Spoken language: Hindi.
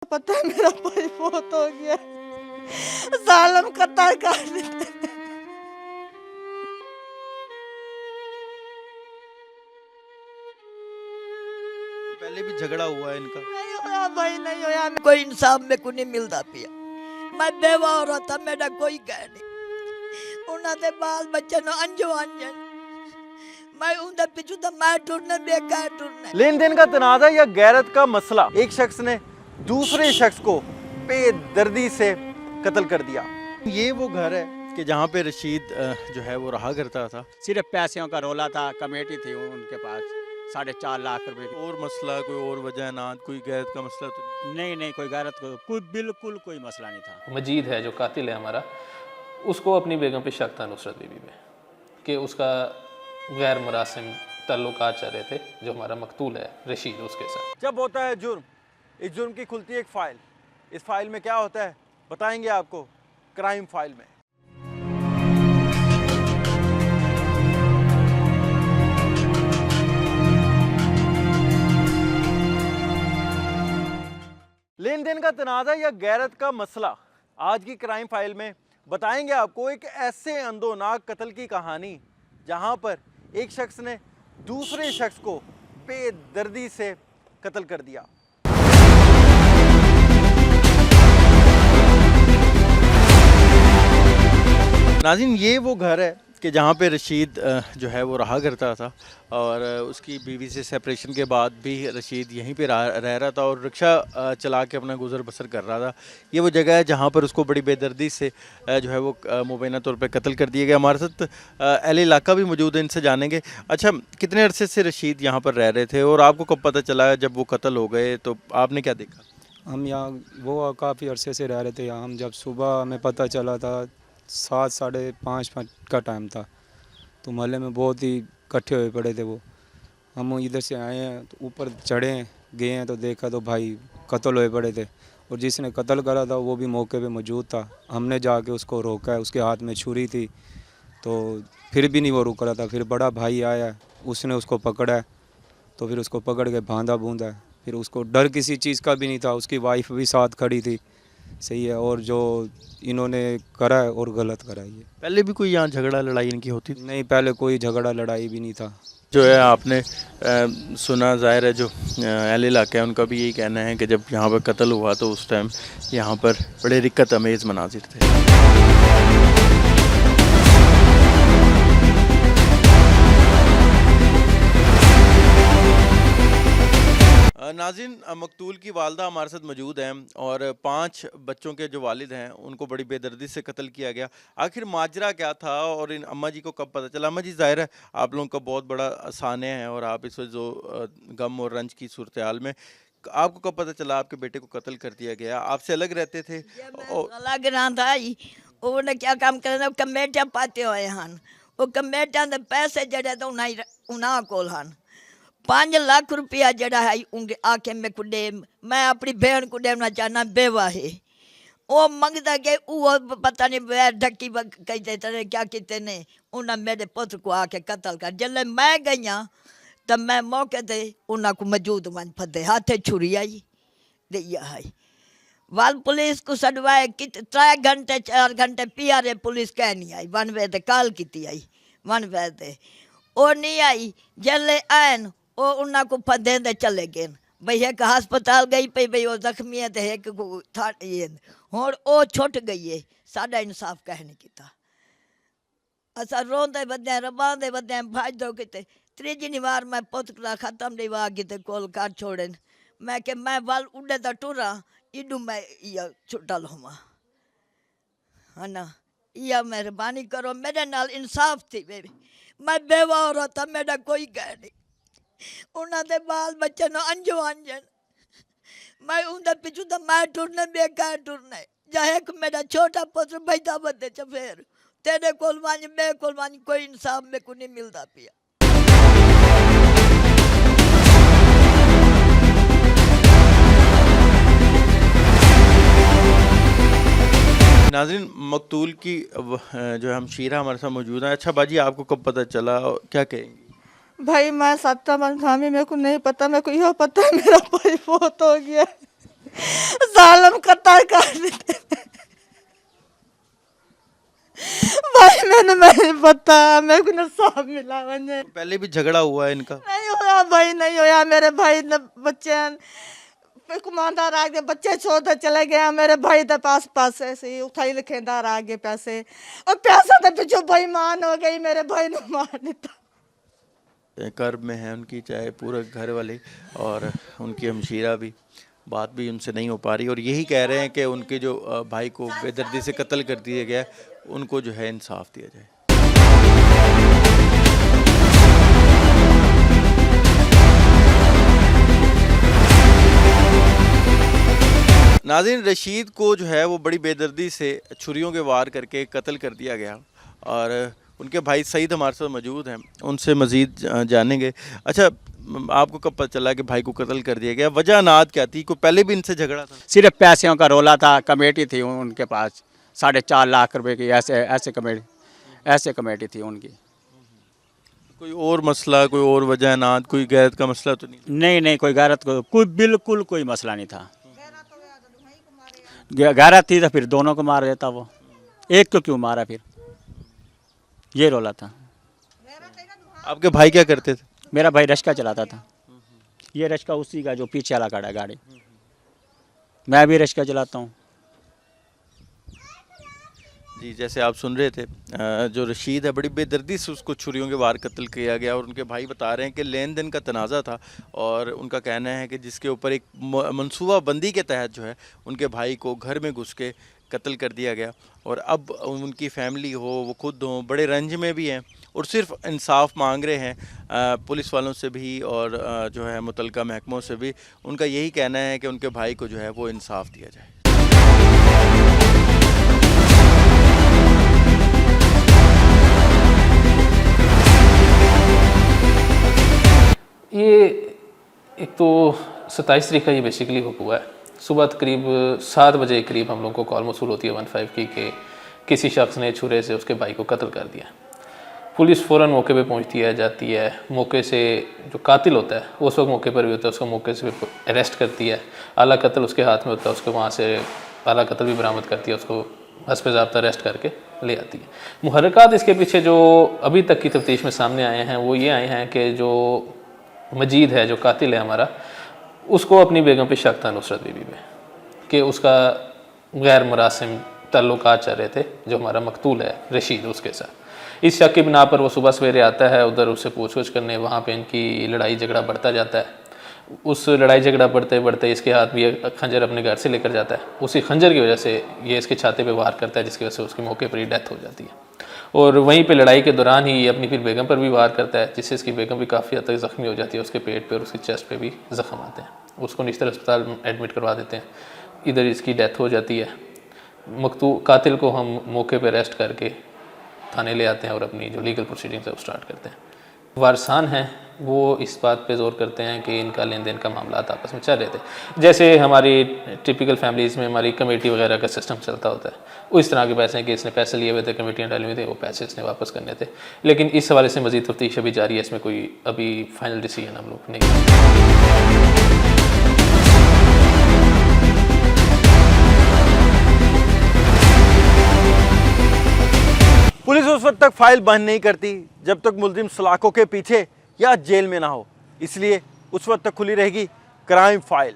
पता है मेरा भाई बहुत हो गया, सालम कतर कर देते। पहले भी झगड़ा हुआ है इनका। नहीं होया भाई, नहीं होया, कोई इंसाफ में को नहीं मिलता पिया। मैं बेवा औरत, मेरा कोई कह नहीं, उन्होंने बाल बच्चे नो अंजो अंजन, मैं उनके पीछे तो मैं टूटने बेकार टूटने। लेन देन का तनाज़ा या गैरत का मसला, एक शख्स ने दूसरे शख्स को बेदर्दी से कत्ल कर दिया। ये वो घर है कि जहाँ पे रशीद जो है वो रहा करता था। सिर्फ पैसों का रोला था, कमेटी थी उनके पास 4.5 लाख रुपए की। और मसला कोई और वजह ना, कोई गैरत का मसला तो नहीं, कोई गैरत कोई बिल्कुल कोई मसला नहीं था। मजीद है जो कातिल है हमारा, उसको अपनी बेगम पे शक था नुसरत बीबी में कि उसका गैर मुरासिम ताल्लुकात चल रहे थे, जो हमारा मकतूल है रशीद उसके साथ। जब होता है जुर्म, इस जुर्म की खुलती है एक फ़ाइल। इस फाइल में क्या होता है बताएंगे आपको क्राइम फाइल में। लेन देन का तनाज़ा या गैरत का मसला, आज की क्राइम फाइल में बताएंगे आपको एक ऐसे अंदोनाक कत्ल की कहानी जहां पर एक शख्स ने दूसरे शख्स को बेदर्दी से कत्ल कर दिया। नाज़रीन, ये वो घर है कि जहाँ पे रशीद जो है वो रहा करता था और उसकी बीवी से सेपरेशन के बाद भी रशीद यहीं पे रह रहा था और रिक्शा चला के अपना गुजर बसर कर रहा था। ये वो जगह है जहाँ पर उसको बड़ी बेदर्दी से जो है वो मुबैना तौर पे कत्ल कर दिया गया। हमारे साथ अहले इलाका भी मौजूद है, इनसे जानेंगे। अच्छा, कितने अरसे से रशीद यहाँ पर रह रहे थे और आपको कब पता चला जब वो कत्ल हो गए, तो आपने क्या देखा? हम यहाँ वो काफ़ी अरसे से रह रहे थे यहाँ। हम जब सुबह हमें पता चला था 7 साढ़े 5 का टाइम था, तो मोहल्ले में बहुत ही इकट्ठे हुए पड़े थे वो। हम इधर से आए हैं तो ऊपर चढ़े गए हैं तो देखा तो भाई कत्ल हुए पड़े थे और जिसने कत्ल करा था वो भी मौके पे मौजूद था। हमने जाके उसको रोका है, उसके हाथ में छुरी थी तो फिर भी नहीं वो रुक रहा था। फिर बड़ा भाई आया, उसने उसको पकड़ा है, तो फिर उसको पकड़ के बांधा बूंदा है। फिर उसको डर किसी चीज़ का भी नहीं था, उसकी वाइफ भी साथ खड़ी थी। सही है, और जो इन्होंने करा है और गलत करा है। ये पहले भी कोई यहाँ झगड़ा लड़ाई इनकी होती थी? नहीं, पहले कोई झगड़ा लड़ाई भी नहीं था। जो है आपने सुना, ज़ाहिर है जो अहले इलाका है उनका भी यही कहना है कि जब यहाँ पर कत्ल हुआ तो उस टाइम यहाँ पर बड़े दिक्कत अमेज़ मनाजिर थे। नाज़रीन, मकतूल की वालदा हमारे साथ मौजूद हैं और 5 बच्चों के जो वालिद हैं उनको बड़ी बेदर्दी से कत्ल किया गया। आखिर माजरा क्या था और इन अम्मा जी को कब पता चला? अम्मा जी, ज़ाहिर है आप लोगों का बहुत बड़ा सानिया है और आप इस वक्त जो गम और रंज की सूरत हाल में, आपको कब पता चला आपके बेटे को कत्ल कर दिया गया? आपसे अलग रहते थे? अलग रहा था, उन्हें क्या काम करना, कमेटियां पाते हुए हैं, वो कमेटियां दे पैसे जड़े तो उन्हें कोल हैं 5 लाख रुपया जड़ा है उनके आके में को दे। मैं अपनी बहन को देना चाहना, बेवा है वो मंगता के वो पता नहीं वे ढक्की कहते थे क्या कहते ने। उन्हें मेरे पुत्र को आके कत्ल कर। जल्द मैं गई तब मैं मौके थे उन्हें को मौजूद मन फते हाथे छुरी आई दिया है। वाल पुलिस को सडवाए कि 3 घंटे 4 घंटे पियारे पुलिस कह नहीं आई। 1 बजे कॉल की आई, 1 बजे वो नहीं आई। जल्द आन वो उन्हें को फदे दे चले गए। भाई एक हस्पताल गई पई, भाई वो जख्मी है तो एक को था और वो छुट गई है। साडा इंसाफ कह नहीं किया। असा रोंदे बदे रबांदे बदे भाज दो किते। तीजी वार मैं पुत्र खत्म नहीं वा किते कोल कर छोड़े। मैं के मैं वाल उड़े तो टुरा इडू मैं या छुटल हुआ है ना। या मेहरबानी करो, मेरे नाल इंसाफ थी। मैं बेवा औरत, मेरा कोई कह नहीं, उन्होंने बाल बच्चे नो अंजो अंजन, मैं उनके पीछे तो मैं टूटने बेकार टूटने। चाहे मेरा छोटा पुत्र बैठा बदे फिर तेरे कोल वानी मेरे कोल वानी कोई इंसाफ में को नहीं मिलता पिया। नाज़रीन, मकतूल की जो है हमशीरा हमारे साथ मौजूद है। अच्छा बाजी, आपको कब पता चला और क्या कहेंगी? भाई मैं 7 मन था, मेरे को नहीं पता, मेरे को यो पता है मेरा भाई बहुत हो गया, जालिम कत्ल कर देते भाई। मैंने नहीं पता, मेरे को इंसाफ मिला मुझे। पहले भी झगड़ा हुआ है इनका? नहीं होया भाई, नहीं होया। मेरे भाई ने बच्चे कुमानदार आ गए, बच्चे छोड़ चले गए। मेरे भाई के पास पैसे से उठाई लिखेदार आ गए पैसे, और पैसा तो पीछे बेईमान हो गई, मेरे भाई ने मार दिया। कर्ब में है उनकी, चाहे पूरे घर वाले और उनकी हमशीरा भी, बात भी उनसे नहीं हो पा रही, और यही कह रहे हैं कि उनके जो भाई को बेदर्दी से कत्ल कर दिया गया, उनको जो है इंसाफ दिया जाए। नाज़रीन, रशीद को जो है वो बड़ी बेदर्दी से छुरियों के वार करके कत्ल कर दिया गया, और उनके भाई सईद हमारे साथ मौजूद हैं, उनसे मज़ीद जानेंगे। अच्छा, आपको कब पता चला कि भाई को कत्ल कर दिया गया? वजह नाद क्या थी? कोई पहले भी इनसे झगड़ा था? सिर्फ पैसों का रोला था। कमेटी थी उनके पास 4.5 लाख रुपए की, ऐसे कमेटी थी उनकी। कोई और मसला, कोई और वजह नाद, कोई गैरत का मसला तो नहीं? नहीं, कोई गैरत को कोई बिल्कुल कोई मसला नहीं था। गैरत थी तो फिर दोनों को मार देता वो, एक को क्यों मारा फिर, ये रोला था। आपके भाई क्या करते थे? मेरा भाई रिक्शा चलाता था। ये रिक्शा उसी का जो पीछे वाला खड़ा है गाड़ी, मैं भी रिक्शा चलाता हूँ। जी, जैसे आप सुन रहे थे, जो रशीद है बड़ी बेदर्दी से उसको छुरियों के वार कत्ल किया गया, और उनके भाई बता रहे हैं कि लेन देन का तनाज़ा था, और उनका कहना है कि जिसके ऊपर एक मनसूबा बंदी के तहत जो है उनके भाई को घर में घुस के कत्ल कर दिया गया, और अब उनकी फैमिली हो, वो खुद हों, बड़े रंज में भी हैं, और सिर्फ इंसाफ मांग रहे हैं पुलिस वालों से भी और जो है मुतलका महकमों से भी। उनका यही कहना है कि उनके भाई को जो है वो इंसाफ दिया जाए। ये एक तो 27 तारीख का ये बेसिकली हुआ है। सुबह करीब 7 बजे करीब हम लोग को कॉल मौसूल होती है 15 की कि किसी शख्स ने छुरे से उसके भाई को कत्ल कर दिया। पुलिस फ़ौरन मौके पे पहुंचती है, जाती है, मौके से जो कातिल होता है उस वक्त मौके पर भी होता है, उसको मौके से अरेस्ट करती है। आला कत्ल उसके हाथ में होता है, उसको वहाँ से आला कत्ल भी बरामद करती है, उसको हस्ब ज़ाब्ता अरेस्ट करके ले आती है। मुहर्रिकात इसके पीछे जो अभी तक की तफ्तीश में सामने आए हैं वो ये आए हैं कि जो मजीद है, जो कातिल है हमारा, उसको अपनी बेगम पे शक था, नुसरत बीबी पे, कि उसका गैर मुरासिम ताल्लुकात चल रहे थे जो हमारा मकतूल है रशीद उसके साथ। इस शक की बिना पर वो सुबह सवेरे आता है उधर उससे पूछ करने, वहाँ पे इनकी लड़ाई झगड़ा बढ़ता जाता है। उस लड़ाई झगड़ा बढ़ते बढ़ते इसके हाथ भी एक खंजर अपने घर से लेकर जाता है। उसी खंजर की वजह से ये इसके छाते पे वार करता है, जिसकी वजह से उसकी मौके पर ही डेथ हो जाती है। और वहीं पे लड़ाई के दौरान ही ये अपनी फिर बेगम पर भी वार करता है, जिससे इसकी बेगम भी काफ़ी हद तक ज़ख्मी हो जाती है। उसके पेट पे और उसकी चेस्ट पे भी ज़ख्म आते हैं। उसको निश्तर अस्पताल एडमिट करवा देते हैं, इधर इसकी डेथ हो जाती है। कातिल को हम मौके पे अरेस्ट करके थाने ले आते हैं और अपनी जो लीगल प्रोसीडिंग्स है वो स्टार्ट करते हैं। वारसान हैं वो इस बात पे जोर करते हैं कि इनका लेन देन का मामला आपस में चल रहे थे। जैसे हमारी टिपिकल फैमिलीज़ में हमारी कमेटी वगैरह का सिस्टम चलता होता है, वो इस तरह के पैसे हैं कि इसने पैसे लिए हुए थे, कमेटियाँ डाली हुई थी, वो पैसे इसने वापस करने थे। लेकिन इस हवाले से मज़ीद तफ्तीश अभी जारी है, इसमें कोई अभी फाइनल डिसीजन हम लोग नहीं। पुलिस उस वक्त तक फाइल बंद नहीं करती जब तक मुलजिम सलाखों के पीछे या जेल में ना हो, इसलिए उस वक्त तक खुली रहेगी क्राइम फाइल।